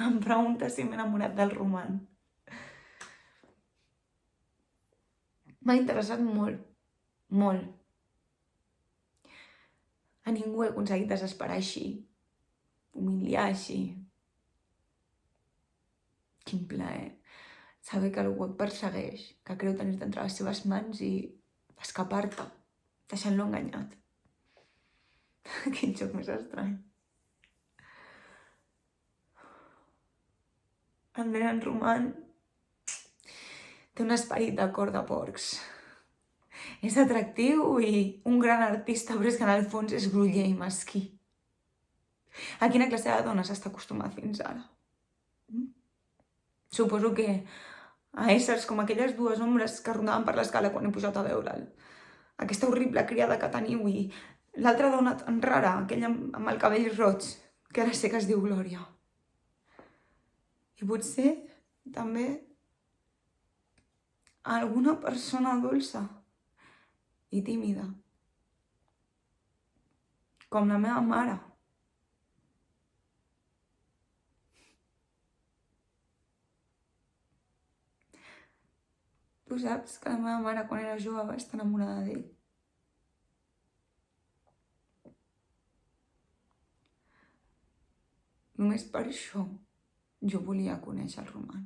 Em pregunta si m'he enamorat del Roman. M'ha interessat molt, molt. A ningú he aconseguit desesperar així, humiliar així. Quin plaer saber que algú et persegueix, que creu tenir-te entre les seves mans i escapar-te, deixant-lo enganyat. Quin joc més estrany. El nen Roman té un esperit de cor de porcs. És atractiu i un gran artista, però és que en el fons és groller i mesquí. A quina classe de dona s'està acostumat fins ara? Suposo que a éssers com aquelles dues ombres que rondaven per l'escala quan he pujat a veure'l. Aquesta horrible criada que teniu i l'altra dona tan rara, aquella amb el cabell roig, que ara sé que es diu Glòria. I potser també alguna persona dolça i tímida, com la meva mare. Tu saps que la meva mare, quan era jove, va estar enamorada d'ell. Només per això jo volia conèixer el Roman.